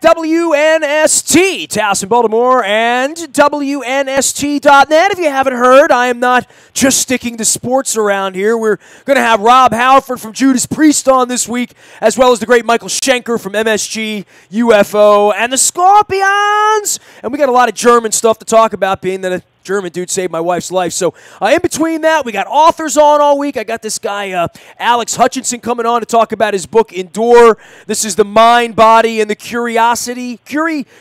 WNST, Towson, Baltimore, and WNST.net. If you haven't heard, I am not just sticking to sports around here. We're going to have Rob Halford from Judas Priest on this week, as well as the great Michael Schenker from MSG, UFO, and the Scorpions. And we got a lot of German stuff to talk about, being that a German dude saved my wife's life. So in between that, we got authors on all week. I got this guy, Alex Hutchinson, coming on to talk about his book, Endure. This is the mind, body, and the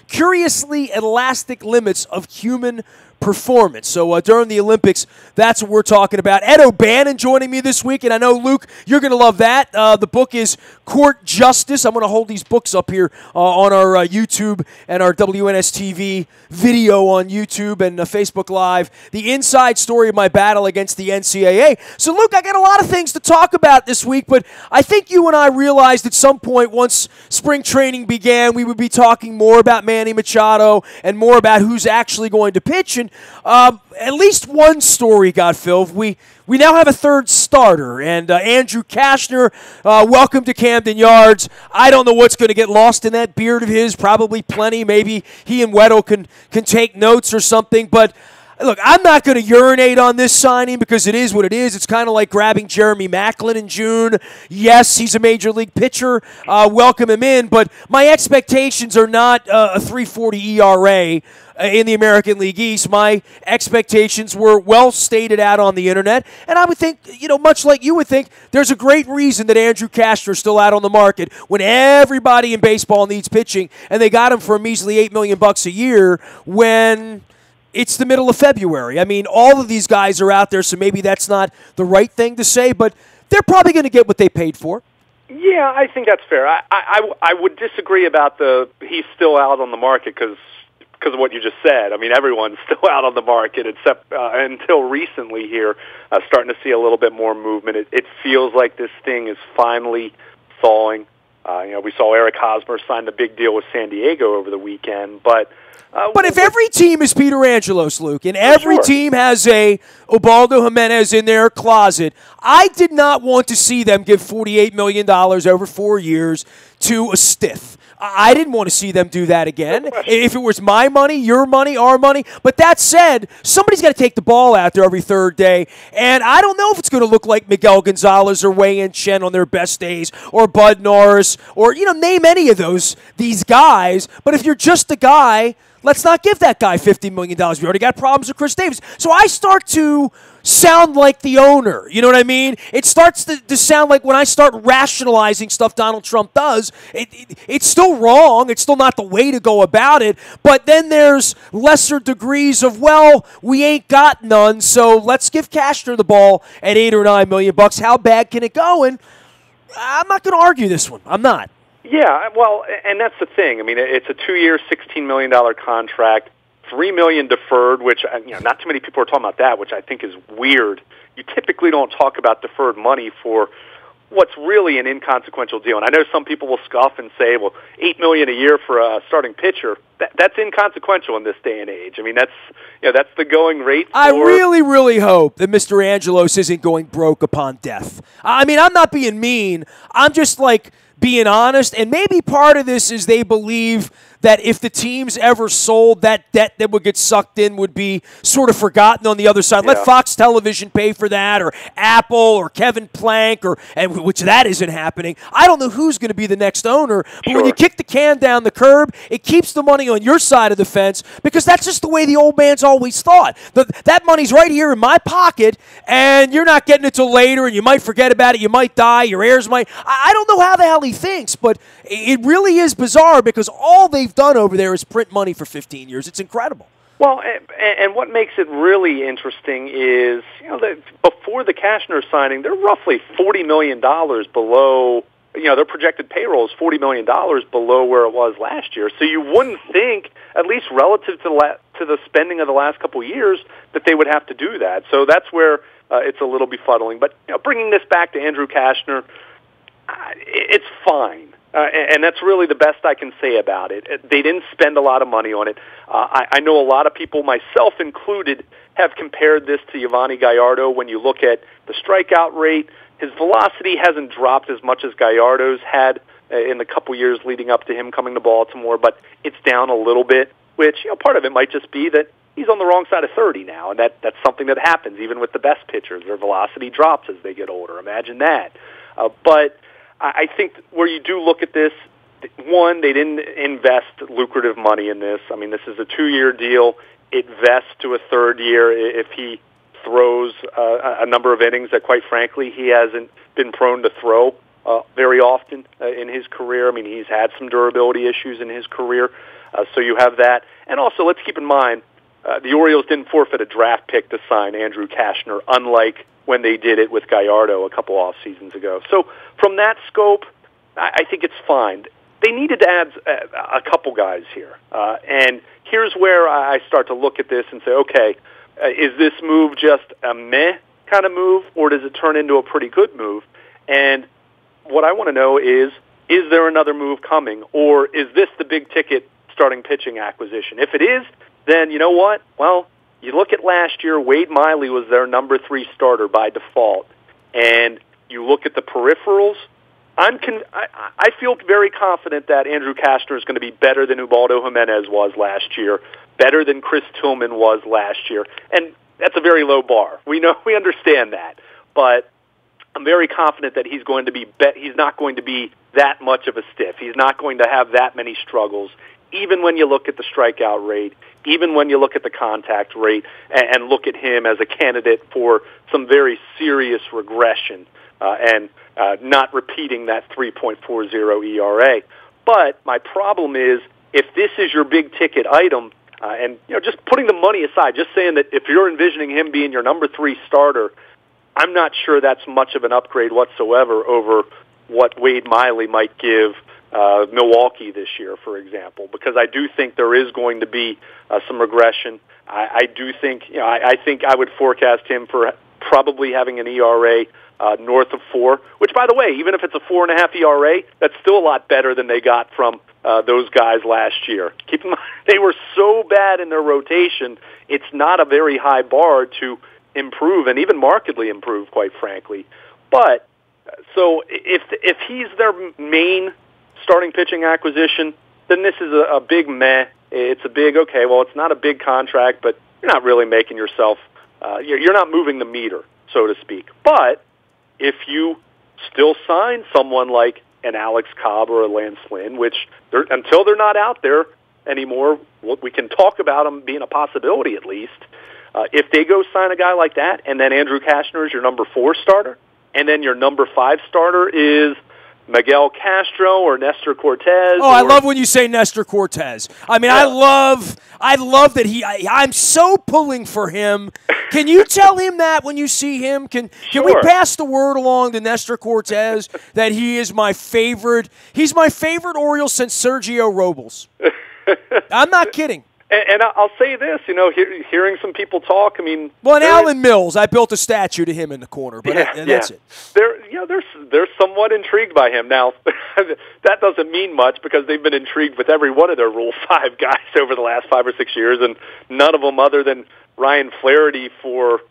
curiously elastic limits of human performance. So during the Olympics, that's what we're talking about. Ed O'Bannon joining me this week, and I know, Luke, you're going to love that. The book is Court Justice. I'm going to hold these books up here on our YouTube and our WNS-TV video on YouTube and Facebook Live. The inside story of my battle against the NCAA. So, Luke, I got a lot of things to talk about this week, but I think you and I realized at some point once spring training began, we would be talking more about Manny Machado and more about who's actually going to pitch. And at least one story got filled. We now have a third starter, and Andrew Kashner, welcome to Camden Yards. I don't know what's going to get lost in that beard of his, probably plenty. Maybe he and Weddle can take notes or something, but look, I'm not going to urinate on this signing because it is what it is. It's kind of like grabbing Jeremy Maclin in June. Yes, he's a major league pitcher. Welcome him in, but my expectations are not a 3.40 ERA in the American League East. My expectations were well stated out on the internet, and I would think, much like you would think, there's a great reason that Andrew Kashner is still out on the market when everybody in baseball needs pitching, and they got him for a measly $8 million a year when it's the middle of February. I mean, all of these guys are out there, so maybe that's not the right thing to say, but they're probably going to get what they paid for. Yeah, I think that's fair. I would disagree about he's still out on the market because of what you just said. I mean, everyone's still out on the market except until recently here, starting to see a little bit more movement. It feels like this thing is finally thawing. We saw Eric Hosmer sign the big deal with San Diego over the weekend, but if every team is Peter Angelos, Luke, and every team has a Ubaldo Jimenez in their closet, I did not want to see them give $48 million over 4 years to a stiff. I didn't want to see them do that again. If it was my money, your money, our money. But that said, somebody's got to take the ball out there every third day. And I don't know if it's going to look like Miguel Gonzalez or Wei-Yin Chen on their best days, or Bud Norris, or, name any of these guys. But if you're just a guy, let's not give that guy $50 million. We already got problems with Chris Davis. So I start to sound like the owner. You know what I mean? It starts to sound like when I start rationalizing stuff Donald Trump does, it's still wrong. It's still not the way to go about it. But then there's lesser degrees of, well, we ain't got none, so let's give Kashner the ball at $8 or $9 million. How bad can it go? And I'm not going to argue this one. I'm not. Yeah, well, and that's the thing. I mean, it's a 2-year, $16 million contract, $3 million deferred, which, not too many people are talking about that, which I think is weird. You typically don't talk about deferred money for what's really an inconsequential deal. And I know some people will scoff and say, well, $8 million a year for a starting pitcher, that's inconsequential in this day and age. I mean, that's the going rate. I really, really hope that Mr. Angelos isn't going broke upon death. I mean, I'm not being mean. I'm just being honest, and maybe part of this is they believe that if the teams ever sold, that debt that would get sucked in would be sort of forgotten on the other side. Yeah. Let Fox Television pay for that, or Apple, or Kevin Plank, which that isn't happening. I don't know who's going to be the next owner, but when you kick the can down the curb, it keeps the money on your side of the fence, because that's just the way the old man's always thought. That money's right here in my pocket, and you're not getting it till later, and you might forget about it, you might die, your heirs might. I don't know how the hell he thinks, but it really is bizarre, because all they've done over there is print money for 15 years. It's incredible. Well, and what makes it really interesting is, before the Kashner signing, they're roughly $40 million below, their projected payroll is $40 million below where it was last year. So you wouldn't think, at least relative to the spending of the last couple of years, that they would have to do that. So that's where it's a little befuddling. But bringing this back to Andrew Kashner, it's fine. And that's really the best I can say about it. They didn't spend a lot of money on it. I know a lot of people, myself included, have compared this to Yovani Gallardo. When you look at the strikeout rate, his velocity hasn't dropped as much as Gallardo's had, in the couple years leading up to him coming to Baltimore, but it's down a little bit, which, part of it might just be that he's on the wrong side of 30 now, and that's something that happens even with the best pitchers. Their velocity drops as they get older. Imagine that. But I think where you do look at this, one, they didn't invest lucrative money in this. I mean, this is a 2-year deal. It vests to a third year if he throws a number of innings that, quite frankly, he hasn't been prone to throw very often in his career. I mean, he's had some durability issues in his career, so you have that. And also, let's keep in mind, the Orioles didn't forfeit a draft pick to sign Andrew Cashner, unlike when they did it with Gallardo a couple off seasons ago. So from that scope, I think it's fine. They needed to add a couple guys here. And here's where I start to look at this and say, okay, is this move just a meh kind of move, or does it turn into a pretty good move? And what I want to know is there another move coming, or is this the big-ticket starting pitching acquisition? If it is, then you know what? Well, you look at last year, Wade Miley was their number 3 starter by default. And you look at the peripherals, I feel very confident that Andrew Cashner is going to be better than Ubaldo Jimenez was last year, better than Chris Tillman was last year. And that's a very low bar. We understand that. But I'm very confident that he's going to be he's not going to be that much of a stiff. He's not going to have that many struggles, even when you look at the strikeout rate, even when you look at the contact rate, and look at him as a candidate for some very serious regression and not repeating that 3.40 ERA. But my problem is, if this is your big-ticket item, and just putting the money aside, just saying that if you're envisioning him being your number 3 starter, I'm not sure that's much of an upgrade whatsoever over what Wade Miley might give Milwaukee this year, for example, because I do think there is going to be some regression. I do think, I think I would forecast him for probably having an ERA north of 4, which, by the way, even if it's a 4.5 ERA, that's still a lot better than they got from those guys last year. Keep in mind, they were so bad in their rotation, it's not a very high bar to improve, and even markedly improve, quite frankly. But, so if he's their main starting pitching acquisition, then this is a big meh. It's a big, okay, well, it's not a big contract, but you're not really making yourself, you're not moving the meter, so to speak. But if you still sign someone like an Alex Cobb or a Lance Lynn, which until they're not out there anymore, we can talk about them being a possibility at least. If they go sign a guy like that, and then Andrew Cashner is your number 4 starter, and then your number 5 starter is Miguel Castro or Nestor Cortez. Oh, I love when you say Nestor Cortez. I mean, yeah. I love that I'm so pulling for him. Can you tell him that when you see him? Can we pass the word along to Nestor Cortez that he is my favorite? He's my favorite Oriole since Sergio Robles. I'm not kidding. And I'll say this, hearing some people talk, I mean... Well, and Alan Mills, I built a statue to him in the corner, but that's it. They're somewhat intrigued by him. Now, that doesn't mean much because they've been intrigued with every one of their Rule 5 guys over the last 5 or 6 years, and none of them other than Ryan Flaherty for...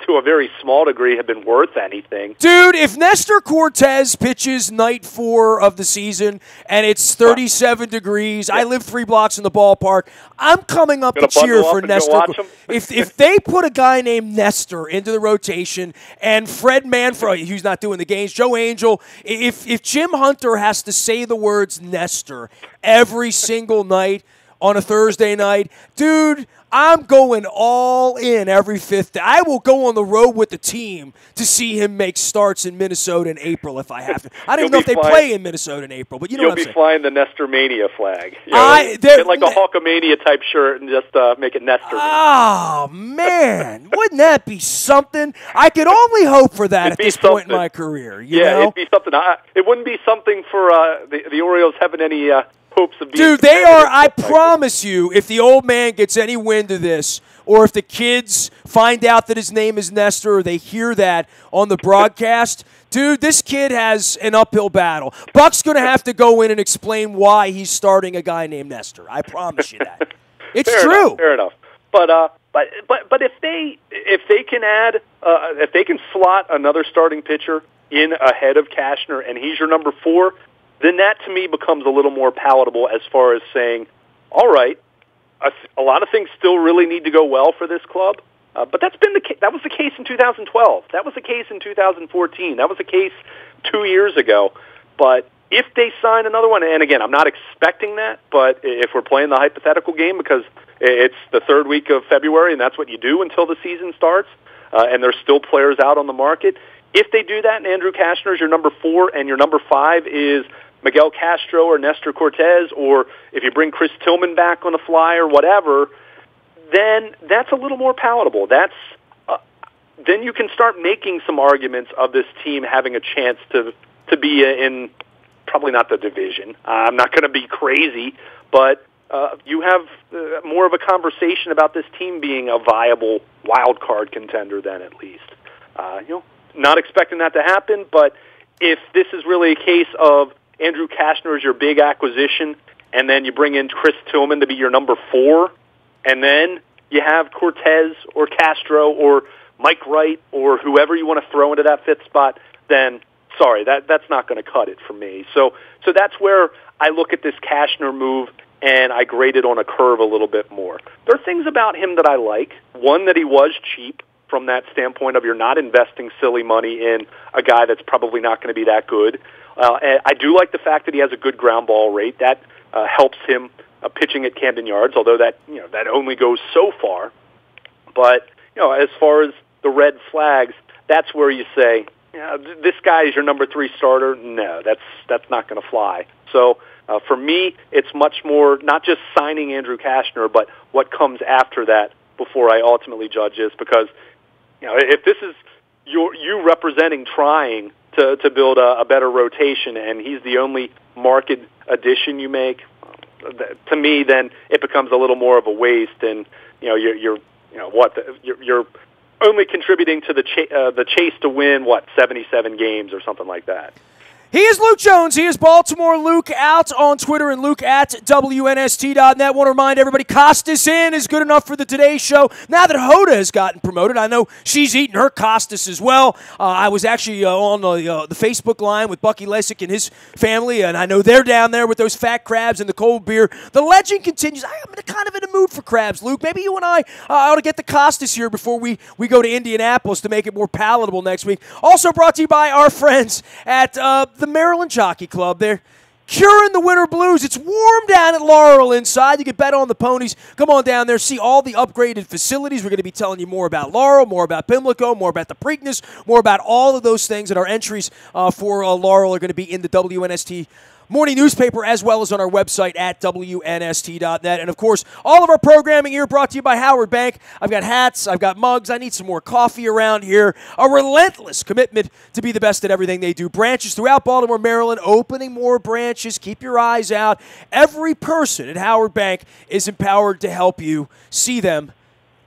to a very small degree, have been worth anything. Dude, if Nestor Cortez pitches night 4 of the season and it's 37 degrees, I live 3 blocks in the ballpark, I'm coming up to cheer for Nestor. If they put a guy named Nestor into the rotation and Fred Manfred, who's not doing the games, Joe Angel, if Jim Hunter has to say the words Nestor every single night on a Thursday night, dude, I'm going all in every 5th day. I will go on the road with the team to see him make starts in Minnesota in April if I have to. I don't even know if they play in Minnesota in April, but you know what I'm saying. You'll be flying the Nestor Mania flag. Get like a Hawkamania type shirt and just make it Nestor. Oh, man. Wouldn't that be something? I could only hope for that at this point in my career. You know? It'd be something. It wouldn't be something for the Orioles having any hopes of being... Dude, they are, I promise you, if the old man gets any wind of this, or if the kids find out that his name is Nestor, or they hear that on the broadcast, dude, this kid has an uphill battle. Buck's going to have to go in and explain why he's starting a guy named Nestor. I promise you that. It's true. Fair enough. But if they can add, if they can slot another starting pitcher in ahead of Cashner, and he's your number 4, then that to me becomes a little more palatable as far as saying, all right, a lot of things still really need to go well for this club, but that was the case in 2012. That was the case in 2014. That was the case 2 years ago. But if they sign another one, and again, I'm not expecting that, but if we're playing the hypothetical game because it's the third week of February and that's what you do until the season starts, and there's still players out on the market, if they do that and Andrew Kashner is your number 4 and your number 5 is Miguel Castro or Nestor Cortez, or if you bring Chris Tillman back on the fly or whatever, then that's a little more palatable. Then you can start making some arguments of this team having a chance to be in probably not the division. I'm not going to be crazy, but you have more of a conversation about this team being a viable wild card contender then at least. Not expecting that to happen, but if this is really a case of Andrew Kashner is your big acquisition, and then you bring in Chris Tillman to be your number 4, and then you have Cortez or Castro or Mike Wright or whoever you want to throw into that 5th spot, then sorry, that's not going to cut it for me. So that's where I look at this Kashner move and I grade it on a curve a little bit more. There are things about him that I like. One, that he was cheap from that standpoint of you're not investing silly money in a guy that's probably not going to be that good. And I do like the fact that he has a good ground ball rate. That helps him pitching at Camden Yards, although that only goes so far. But as far as the red flags, that's where you say, this guy is your number 3 starter. No, that's not going to fly. So for me, it's much more not just signing Andrew Kashner, but what comes after that before I ultimately judge this. Because if this is you representing trying to build a better rotation, and he's the only market addition you make, to me, then it becomes a little more of a waste, and you're only contributing to the chase to win 77 games or something like that. He is Luke Jones. He is Baltimore Luke out on Twitter and Luke at WNST.net. Want to remind everybody, Costas in is good enough for the Today Show. Now that Hoda has gotten promoted, I know she's eating her Costas as well. I was actually on the Facebook line with Bucky Lesick and his family, and I know they're down there with those fat crabs and the cold beer. The legend continues. I'm kind of in a mood for crabs, Luke. Maybe you and I ought to get the Costas here before we go to Indianapolis to make it more palatable next week. Also brought to you by our friends at the Maryland Jockey Club. They're curing the winter blues. It's warm down at Laurel inside. You can bet on the ponies. Come on down there, see all the upgraded facilities. We're going to be telling you more about Laurel, more about Pimlico, more about the Preakness, more about all of those things. And our entries for Laurel are going to be in the WNST morning newspaper, as well as on our website at WNST.net. And, of course, all of our programming here brought to you by Howard Bank. I've got hats. I've got mugs. I need some more coffee around here. A relentless commitment to be the best at everything they do. Branches throughout Baltimore, Maryland, opening more branches. Keep your eyes out. Every person at Howard Bank is empowered to help you. See them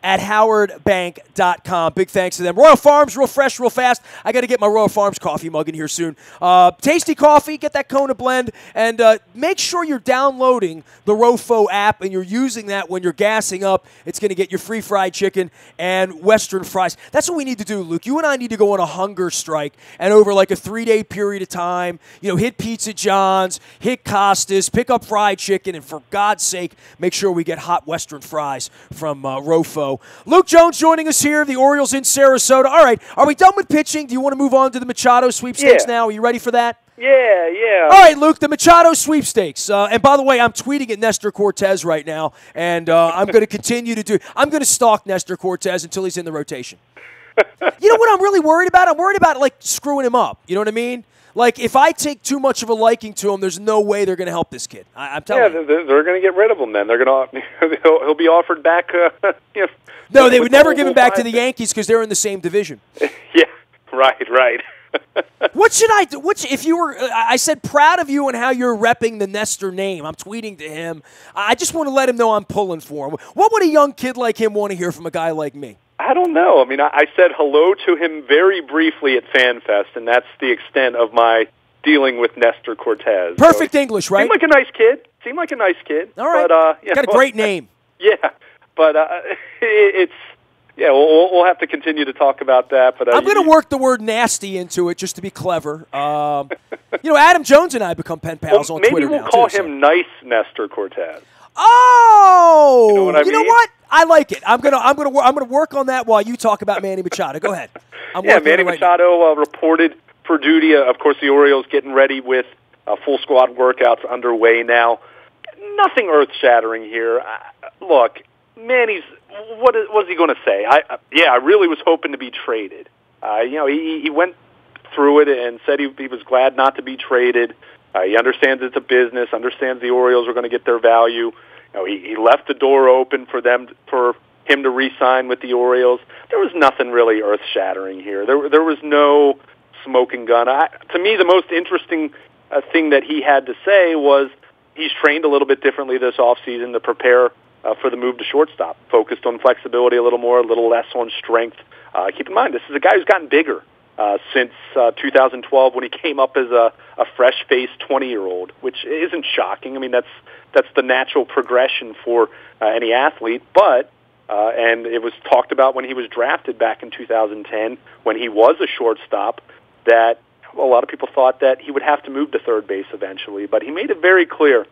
at howardbank.com. Big thanks to them. Royal Farms, real fresh, real fast. I got to get my Royal Farms coffee mug in here soon. Tasty coffee, get that Kona blend, and make sure you're downloading the Rofo app and you're using that when you're gassing up. It's going to get your free fried chicken and Western fries. That's what we need to do, Luke. You and I need to go on a hunger strike, and over like a 3-day period of time, hit Pizza John's, hit Costas, pick up fried chicken, and for God's sake, make sure we get hot Western fries from Rofo. Luke Jones joining us here. The Orioles in Sarasota. All right, are we done with pitching? Do you want to move on to the Machado sweepstakes now? Are you ready for that? Yeah. All right, Luke, the Machado sweepstakes. And by the way, I'm tweeting at Nestor Cortez right now, and I'm going to continue to do – I'm going to stalk Nestor Cortez until he's in the rotation. You know what I'm really worried about? I'm worried about, screwing him up. You know what I mean? If I take too much of a liking to him, there's no way they're going to help this kid. I'm telling you. They're going to get rid of him then. They're going to he'll be offered back. No, they would never give him back to the Yankees because they're in the same division. Yeah, right. What should I do? If you were, I said proud of you and how you're repping the Nestor name. I'm tweeting to him. I just want to let him know I'm pulling for him. What would a young kid like him want to hear from a guy like me? I don't know. I mean, I said hello to him very briefly at FanFest, and that's the extent of my dealing with Nestor Cortez. Perfect English, right? Seemed like a nice kid. All right. But, got a great name. Yeah, but it's Yeah, we'll have to continue to talk about that. But I'm going to work the word nasty into it just to be clever. Adam Jones and I become pen pals on Twitter now. Maybe we'll call him Nice Nestor Cortez. Oh, you know what I mean? Know what? I like it. I'm gonna work on that while you talk about Manny Machado. Go ahead. Manny Machado reported for duty. Of course, the Orioles getting ready with full squad workouts underway now. Nothing earth-shattering here. Look, Manny's. What's he going to say? I really was hoping to be traded. He went through it and said he was glad not to be traded. He understands it's a business, understands the Orioles are going to get their value. He left the door open for him to re-sign with the Orioles. There was nothing really earth-shattering here. There was no smoking gun. To me, the most interesting thing that he had to say was he's trained a little bit differently this offseason to prepare for the move to shortstop, focused on flexibility a little more, a little less on strength. Keep in mind, this is a guy who's gotten bigger since 2012 when he came up as a fresh-faced 20-year-old, which isn't shocking. I mean, that's the natural progression for any athlete. But and it was talked about when he was drafted back in 2010 when he was a shortstop that a lot of people thought that he would have to move to third base eventually. But he made it very clear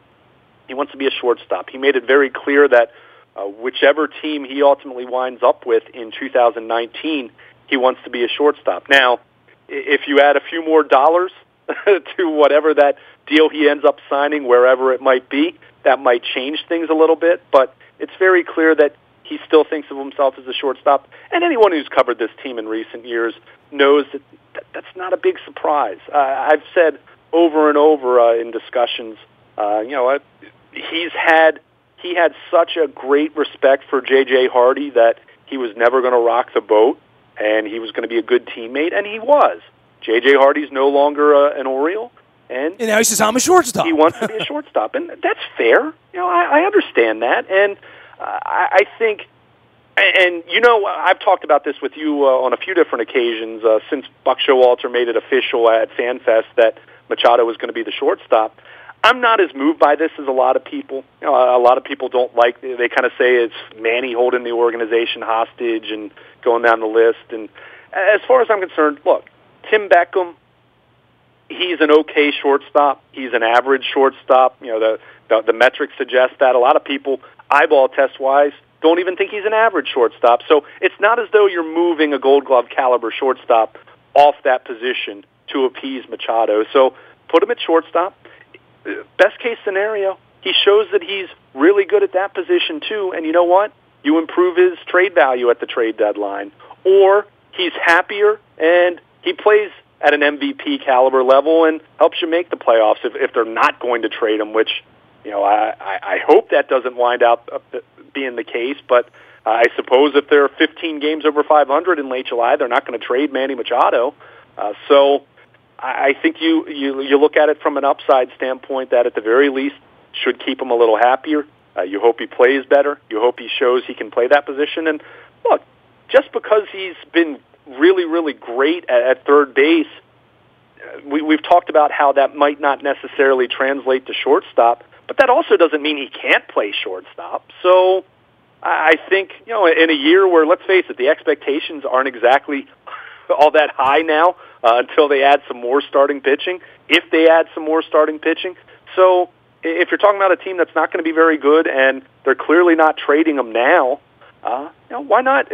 he wants to be a shortstop. He made it very clear that whichever team he ultimately winds up with in 2019, he wants to be a shortstop. Now, if you add a few more dollars to whatever that deal he ends up signing, wherever it might be, that might change things a little bit. But it's very clear that he still thinks of himself as a shortstop. And anyone who's covered this team in recent years knows that that's not a big surprise. I've said over and over in discussions, he had such a great respect for J.J. Hardy that he was never going to rock the boat, and he was going to be a good teammate, and he was. J.J. Hardy's no longer an Oriole, and now he says, I'm a shortstop. He wants to be a shortstop, and that's fair. I understand that, and I think, and I've talked about this with you on a few different occasions since Buck Showalter made it official at FanFest that Machado was going to be the shortstop. I'm not as moved by this as a lot of people. A lot of people don't like. They kind of say it's Manny holding the organization hostage and going down the list. And as far as I'm concerned, look, Tim Beckham, he's an okay shortstop. He's an average shortstop. The metrics suggest that. A lot of people, eyeball test wise, don't even think he's an average shortstop. So it's not as though you're moving a Gold Glove caliber shortstop off that position to appease Machado. So put him at shortstop. Best case scenario, he shows that he's really good at that position too, and you know what? You improve his trade value at the trade deadline. Or he's happier and he plays at an MVP caliber level and helps you make the playoffs if they're not going to trade him, which, I hope that doesn't wind up being the case, but I suppose if there are 15 games over 500 in late July, they're not going to trade Manny Machado. So I think you look at it from an upside standpoint that at the very least should keep him a little happier. You hope he plays better. You hope he shows he can play that position. And look, just because he's been really, really great at third base, we've talked about how that might not necessarily translate to shortstop, but that also doesn't mean he can't play shortstop. So I think, in a year where, let's face it, the expectations aren't exactly all that high now until they add some more starting pitching, if they add some more starting pitching. So if you're talking about a team that's not going to be very good and they're clearly not trading them now, why not?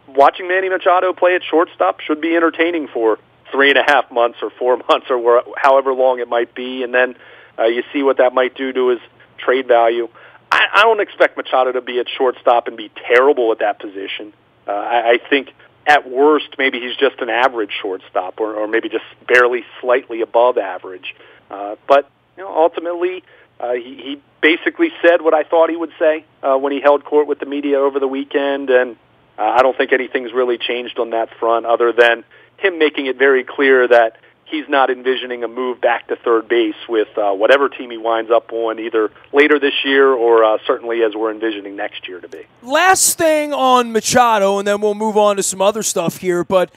Watching Manny Machado play at shortstop should be entertaining for 3.5 months or 4 months or however long it might be, and then you see what that might do to his trade value. I don't expect Machado to be at shortstop and be terrible at that position. I think at worst, maybe he's just an average shortstop, or maybe just barely slightly above average. But ultimately, he basically said what I thought he would say when he held court with the media over the weekend, and I don't think anything's really changed on that front other than him making it very clear that he's not envisioning a move back to third base with whatever team he winds up on, either later this year or certainly as we're envisioning next year to be. Last thing on Machado, and then we'll move on to some other stuff here, but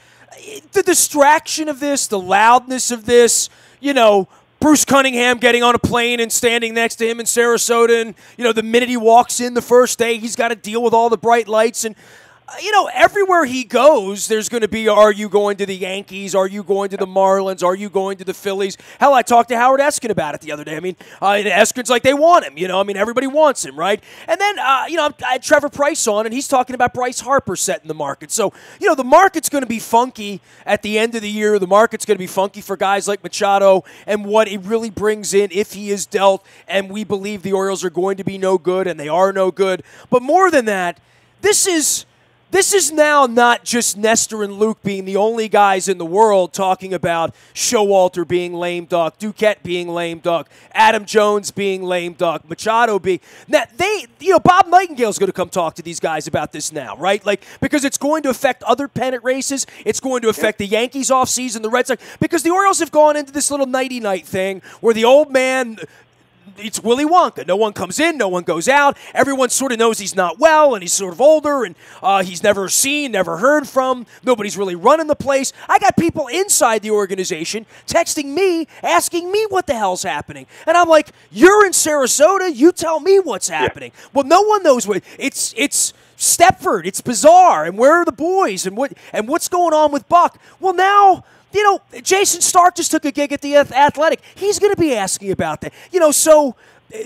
the distraction of this, the loudness of this, Bruce Cunningham getting on a plane and standing next to him in Sarasota, and, the minute he walks in the first day, he's got to deal with all the bright lights. And everywhere he goes, there's going to be, are you going to the Yankees? Are you going to the Marlins? Are you going to the Phillies? Hell, I talked to Howard Eskin about it the other day. I mean, Eskin's like, they want him. Everybody wants him, right? And then, I had Trevor Price on, and he's talking about Bryce Harper setting the market. So, the market's going to be funky at the end of the year. The market's going to be funky for guys like Machado and what it really brings in if he is dealt, and we believe the Orioles are going to be no good, and they are no good. But more than that, this is now not just Nestor and Luke being the only guys in the world talking about Showalter being lame duck, Duquette being lame duck, Adam Jones being lame duck, Machado being. Now Bob Nightingale's going to come talk to these guys about this now, right? Because it's going to affect other pennant races. It's going to affect the Yankees offseason, the Red Sox, because the Orioles have gone into this little nighty-night thing where the old man. It's Willy Wonka. No one comes in, no one goes out. Everyone sort of knows he's not well, and he's sort of older, and he's never seen, never heard from. Nobody's really running the place. I got people inside the organization texting me, asking me what the hell's happening. And I'm like, you're in Sarasota, you tell me what's happening. Yeah. Well, no one knows what. It's Stepford, it's bizarre, and where are the boys, and what's going on with Buck? Well, now... Jason Stark just took a gig at the Athletic. He's going to be asking about that. So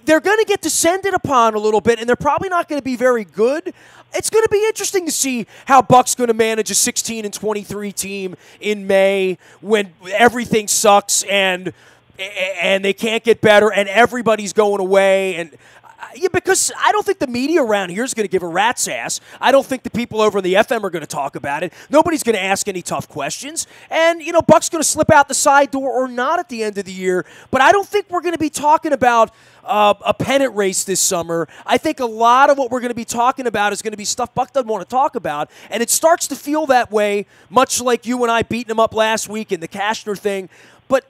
they're going to get descended upon a little bit, and they're probably not going to be very good. It's going to be interesting to see how Buck's going to manage a 16-23 team in May when everything sucks and they can't get better and everybody's going away and. Yeah, because I don't think the media around here is going to give a rat's ass. I don't think the people over in the FM are going to talk about it. Nobody's going to ask any tough questions. And, Buck's going to slip out the side door or not at the end of the year. But I don't think we're going to be talking about a pennant race this summer. I think a lot of what we're going to be talking about is going to be stuff Buck doesn't want to talk about. And it starts to feel that way, much like you and I beating him up last week in the Cashner thing. But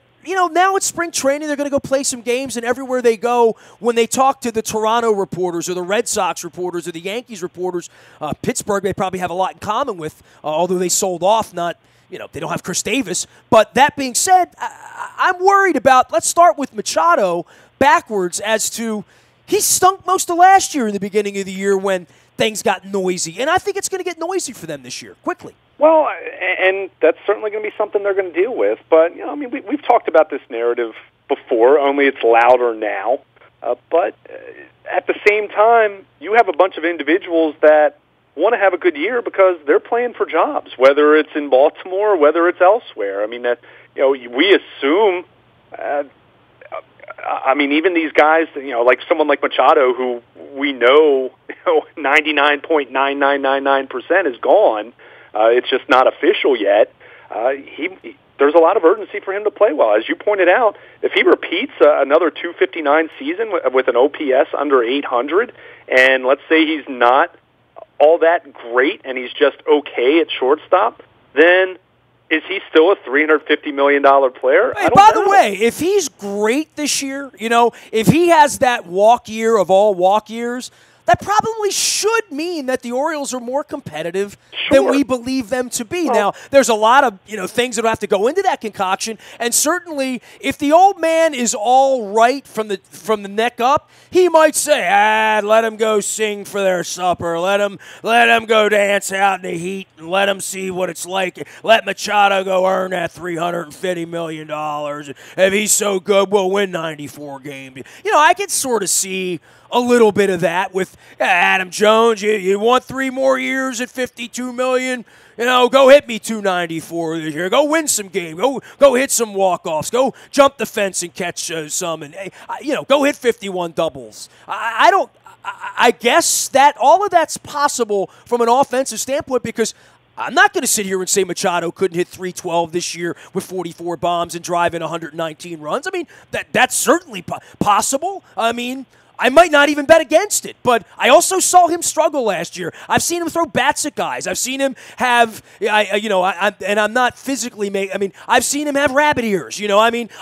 now it's spring training. They're going to go play some games, and everywhere they go, when they talk to the Toronto reporters or the Red Sox reporters or the Yankees reporters, Pittsburgh they probably have a lot in common with, although they sold off, they don't have Chris Davis. But that being said, I'm worried about, let's start with Machado backwards as to, he stunk most of last year in the beginning of the year when things got noisy. And I think it's going to get noisy for them this year, quickly. Well, and that's certainly going to be something they're going to deal with. But, we've talked about this narrative before, only it's louder now. But at the same time, you have a bunch of individuals that want to have a good year because they're playing for jobs, whether it's in Baltimore or whether it's elsewhere. We assume, even these guys, like someone like Machado, who we know, 99.9999% is gone. It's just not official yet. There's a lot of urgency for him to play well. As you pointed out, if he repeats another 259 season with an OPS under 800, and let's say he's not all that great and he's just okay at shortstop, then is he still a $350 million player? Hey, by the way, if he's great this year, if he has that walk year of all walk years, that probably should mean that the Orioles are more competitive than we believe them to be. Well, now, there's a lot of things that have to go into that concoction, and certainly if the old man is all right from the neck up, he might say, let him go sing for their supper, let him go dance out in the heat, and let him see what it's like. Let Machado go earn that $350 million. If he's so good, we'll win 94 games. I could sort of see a little bit of that with Adam Jones. You want 3 more years at $52 million? Go hit me 294 this year. Go win some games. Go hit some walk-offs. Go jump the fence and catch some. And go hit 51 doubles. I guess that all of that's possible from an offensive standpoint because I'm not going to sit here and say Machado couldn't hit 312 this year with 44 bombs and drive in 119 runs. That's certainly possible. I might not even bet against it, but I also saw him struggle last year. I've seen him throw bats at guys. I've seen him have, and I'm not physically I've seen him have rabbit ears.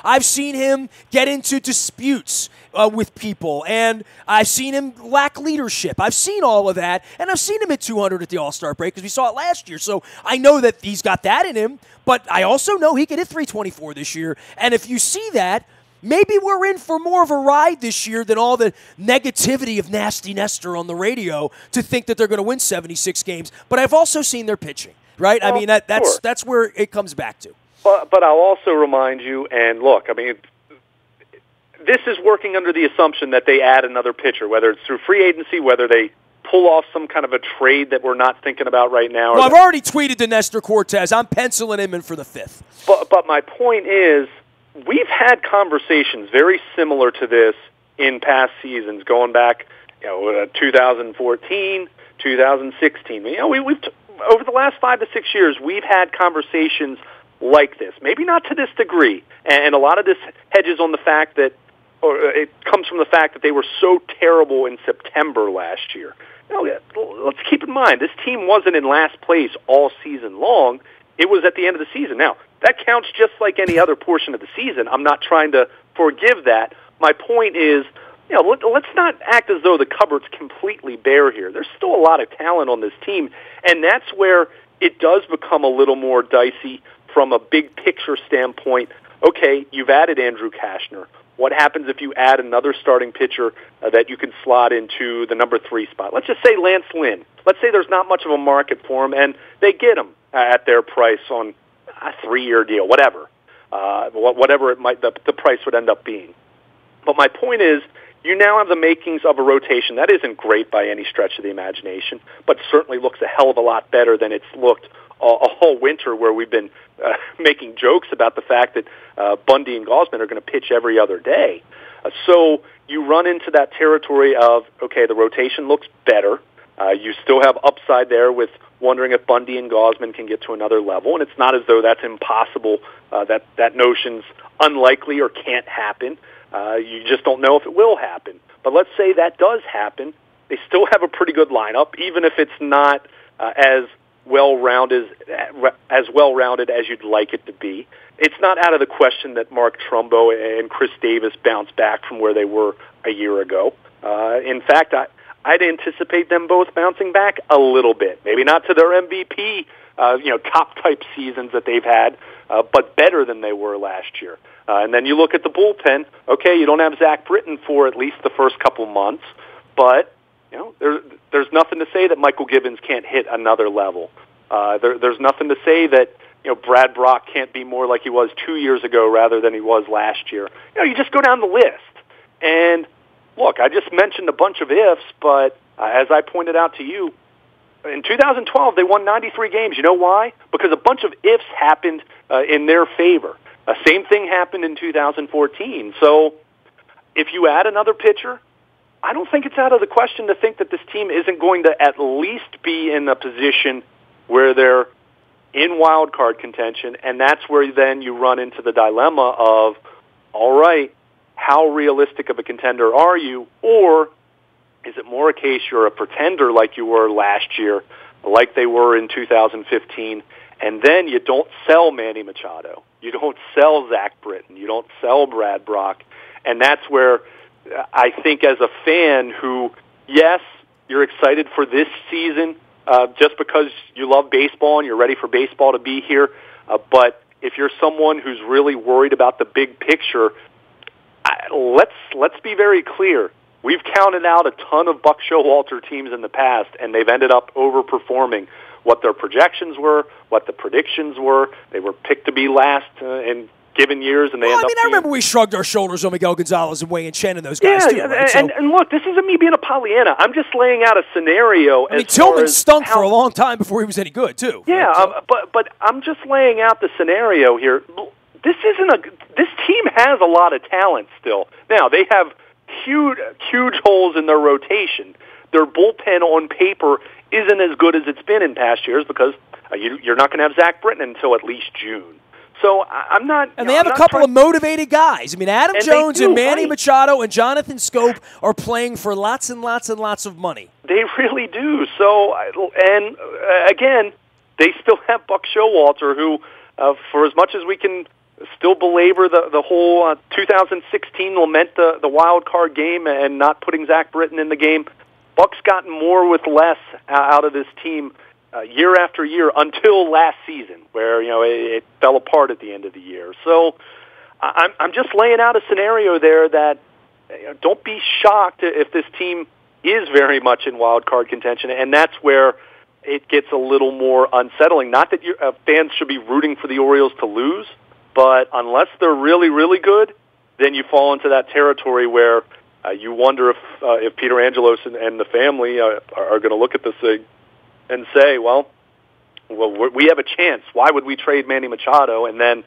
I've seen him get into disputes with people, and I've seen him lack leadership. I've seen all of that, and I've seen him at 200 at the All-Star break because we saw it last year. So I know that he's got that in him, but I also know he can hit 324 this year, and if you see that, maybe we're in for more of a ride this year than all the negativity of Nasty Nestor on the radio to think that they're going to win 76 games. But I've also seen their pitching, right? Well, I mean, that's where it comes back to. But I'll also remind you, and look, I mean, this is working under the assumption that they add another pitcher, whether it's through free agency, whether they pull off some kind of a trade that we're not thinking about right now. Well, I've already tweeted to Nestor Cortez. I'm penciling him in for the 5th. But my point is, we've had conversations very similar to this in past seasons, going back, 2014, 2016. We've over the last 5 to 6 years, we've had conversations like this. Maybe not to this degree, and a lot of this hedges on the fact that, or it comes from the fact that they were so terrible in September last year. Let's keep in mind, this team wasn't in last place all season long. It was at the end of the season. Now, that counts just like any other portion of the season. I'm not trying to forgive that. My point is, let's not act as though the cupboard's completely bare here. There's still a lot of talent on this team, and that's where it does become a little more dicey from a big picture standpoint. Okay, you've added Andrew Cashner. What happens if you add another starting pitcher that you can slot into the number 3 spot? Let's just say Lance Lynn. Let's say there's not much of a market for him, and they get him at their price on a 3-year deal, whatever it might, the price would end up being. But my point is, you now have the makings of a rotation that isn't great by any stretch of the imagination, but certainly looks a hell of a lot better than it's looked a whole winter, where we've been making jokes about the fact that Bundy and Gausman are going to pitch every other day. So you run into that territory of, okay, the rotation looks better. You still have upside there with wondering if Bundy and Gausman can get to another level, and it's not as though that's impossible, that notion's unlikely or can't happen. You just don't know if it will happen. But let's say that does happen. They still have a pretty good lineup, even if it's not as well-rounded as you'd like it to be. It's not out of the question that Mark Trumbo and Chris Davis bounce back from where they were a year ago. In fact, I'd anticipate them both bouncing back a little bit. Maybe not to their MVP, top-type seasons that they've had, but better than they were last year. And then you look at the bullpen. Okay, you don't have Zach Britton for at least the first couple months, but there's nothing to say that Michael Gibbons can't hit another level. There's nothing to say that Brad Brock can't be more like he was 2 years ago rather than he was last year. You just go down the list. And look, I just mentioned a bunch of ifs, but as I pointed out to you, in 2012 they won 93 games. You know why? Because a bunch of ifs happened in their favor. Same thing happened in 2014. So if you add another pitcher, I don't think it's out of the question to think that this team isn't going to at least be in a position where they're in wild card contention, and that's where then you run into the dilemma of, all right, how realistic of a contender are you, or is it more a case you're a pretender like you were last year, like they were in 2015, and then you don't sell Manny Machado, you don't sell Zach Britton, you don't sell Brad Brock, and that's where I think as a fan who, yes, you're excited for this season just because you love baseball and you're ready for baseball to be here, but if you're someone who's really worried about the big picture, let's be very clear. We've counted out a ton of Buck Showalter teams in the past, and they've ended up overperforming what their projections were, what the predictions were. They were picked to be last in given years, and they end up I remember we shrugged our shoulders on Miguel Gonzalez and Wayne Chen and those guys, too. Right? And look, this isn't me being a Pollyanna. I'm just laying out a scenario. Tillman stunk for a long time before he was any good, too. Yeah, right? But I'm just laying out the scenario here. This team has a lot of talent still. Now, they have huge holes in their rotation. Their bullpen on paper isn't as good as it's been in past years because you're not going to have Zach Britton until at least June. So I'm not. And they have a couple of motivated guys. I mean, Adam Jones and Manny Machado and Jonathan Scope are playing for lots and lots and lots of money. They really do. So, and again, they still have Buck Showalter, who, for as much as we can still belabor the whole 2016 lament the wild card game and not putting Zach Britton in the game, Buck's gotten more with less out of this team year after year until last season, where it fell apart at the end of the year. So I'm just laying out a scenario there that don't be shocked if this team is very much in wild card contention, and that's where it gets a little more unsettling. Not that fans should be rooting for the Orioles to lose, but unless they're really, really good, then you fall into that territory where you wonder if Peter Angelos and the family are going to look at this thing and say, well, we have a chance. Why would we trade Manny Machado? And then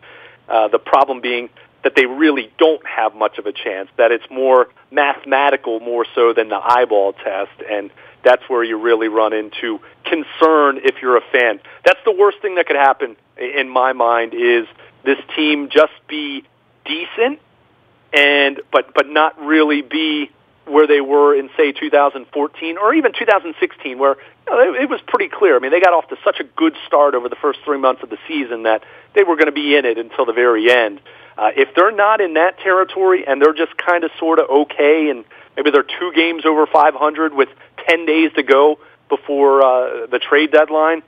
the problem being that they really don't have much of a chance, that it's more mathematical more so than the eyeball test, and that's where you really run into concern if you're a fan. That's the worst thing that could happen, in my mind, is this team just be decent, but not really be where they were in, say, 2014 or even 2016, where it was pretty clear. I mean, they got off to such a good start over the first 3 months of the season that they were going to be in it until the very end. If they're not in that territory and they're just kind of sort of okay, and maybe they're 2 games over 500 with 10 days to go before the trade deadline,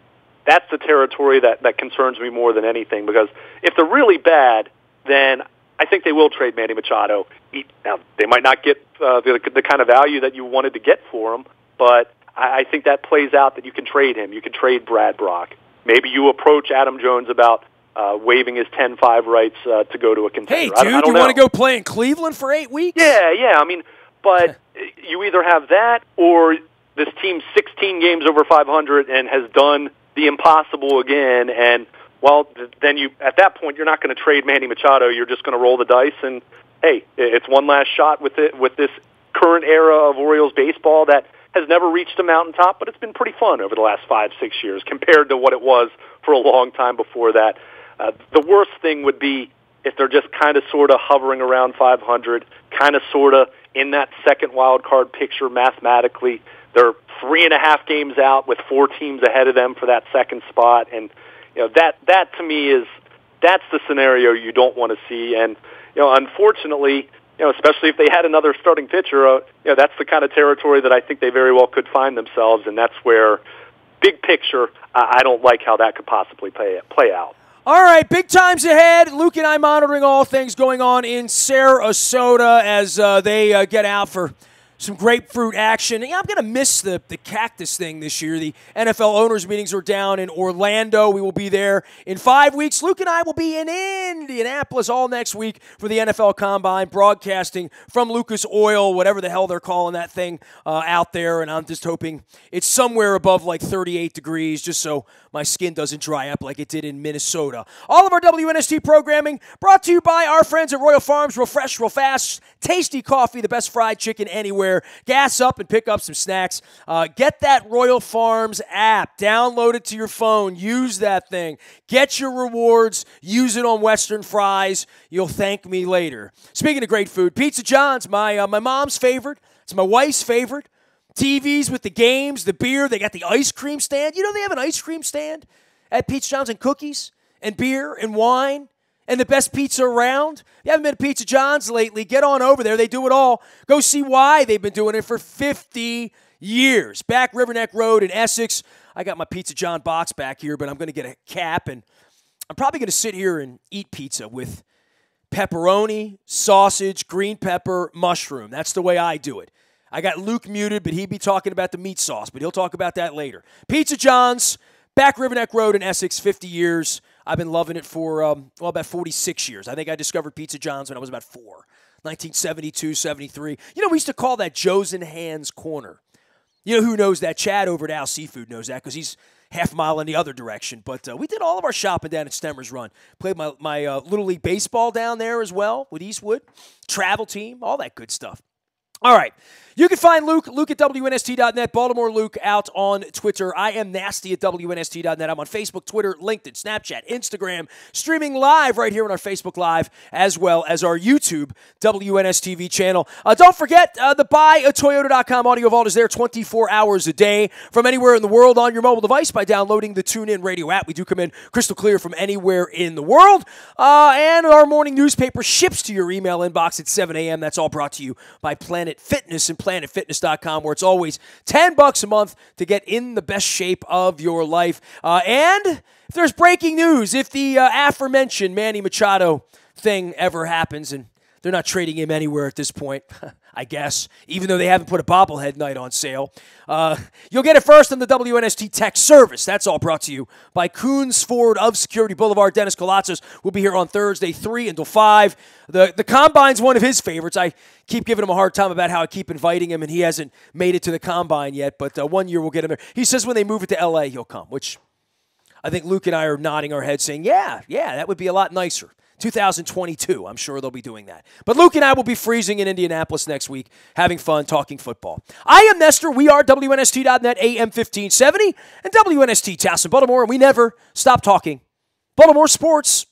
that's the territory that concerns me more than anything, because if they're really bad, then I think they will trade Manny Machado. Now, they might not get the kind of value that you wanted to get for him, but I think that plays out that you can trade him. You can trade Brad Brock. Maybe you approach Adam Jones about waiving his 10-5 rights to go to a contender. Hey, dude, you want to go play in Cleveland for 8 weeks? Yeah. I mean, but you either have that or this team's 16 games over 500 and has done the impossible again, and well, then at that point, you're not going to trade Manny Machado. You're just going to roll the dice, and hey, it's one last shot with this current era of Orioles baseball that has never reached a mountaintop, but it's been pretty fun over the last 5-6 years compared to what it was for a long time before that. The worst thing would be if they're just kind of sort of hovering around 500, kind of sort of in that second wild card picture mathematically. They're 3.5 games out with 4 teams ahead of them for that second spot, and that to me that's the scenario you don't want to see. And unfortunately, especially if they had another starting pitcher, that's the kind of territory that I think they very well could find themselves, and that's where, big picture, I don't like how that could possibly play out. All right, big times ahead. Luke and I monitoring all things going on in Sarasota as they get out for some grapefruit action. Yeah, I'm going to miss the cactus thing this year. The NFL owners' meetings are down in Orlando. We will be there in 5 weeks. Luke and I will be in Indianapolis all next week for the NFL Combine, broadcasting from Lucas Oil, whatever the hell they're calling that thing out there. And I'm just hoping it's somewhere above like 38 degrees, just so my skin doesn't dry up like it did in Minnesota. All of our WNST programming brought to you by our friends at Royal Farms. Real fresh, real fast, tasty coffee, the best fried chicken anywhere. Gas up and pick up some snacks. Get that Royal Farms app. Download it to your phone. Use that thing. Get your rewards. Use it on Western fries. You'll thank me later. Speaking of great food, Pizza John's my mom's favorite. It's my wife's favorite. TVs with the games, the beer. They got the ice cream stand. You know they have an ice cream stand at Pizza John's, and cookies and beer and wine. And the best pizza around. If you haven't been to Pizza John's lately, get on over there. They do it all. Go see why they've been doing it for 50 years. Back Riverneck Road in Essex. I got my Pizza John box back here, but I'm going to get a cap, and I'm probably going to sit here and eat pizza with pepperoni, sausage, green pepper, mushroom. That's the way I do it. I got Luke muted, but he'd be talking about the meat sauce, but he'll talk about that later. Pizza John's, back Riverneck Road in Essex, 50 years. I've been loving it for, about 46 years. I think I discovered Pizza John's when I was about 4, 1972, 73. We used to call that Joe's and Hands Corner. You know who knows that? Chad over at Al Seafood knows that because he's half a mile in the other direction. But we did all of our shopping down at Stemmer's Run. Played my Little League Baseball down there as well with Eastwood. Travel team, all that good stuff. All right. You can find Luke at WNST.net, Baltimore Luke out on Twitter. I am Nasty at WNST.net. I'm on Facebook, Twitter, LinkedIn, Snapchat, Instagram, streaming live right here on our Facebook Live, as well as our YouTube WNSTV channel. Don't forget, the buyatoyota.com audio vault is there 24 hours a day from anywhere in the world on your mobile device by downloading the TuneIn Radio app. We do come in crystal clear from anywhere in the world. And our morning newspaper ships to your email inbox at 7 a.m. That's all brought to you by Planet Fitness and PlanetFitness.com, where it's always $10 a month to get in the best shape of your life. And if there's breaking news, if the aforementioned Manny Machado thing ever happens, and they're not trading him anywhere at this point, I guess, even though they haven't put a bobblehead night on sale. You'll get it first on the WNST Tech Service. That's all brought to you by Coons Ford of Security Boulevard. Dennis Kolatzis will be here on Thursday, 3 until 5. The Combine's one of his favorites. I keep giving him a hard time about how I keep inviting him, and he hasn't made it to the Combine yet, but 1 year we'll get him there. He says when they move it to L.A., he'll come, which I think Luke and I are nodding our heads saying, yeah, that would be a lot nicer. 2022, I'm sure they'll be doing that. But Luke and I will be freezing in Indianapolis next week, having fun, talking football. I am Nestor. We are WNST.net, AM 1570, and WNST Towson, Baltimore, and we never stop talking Baltimore sports.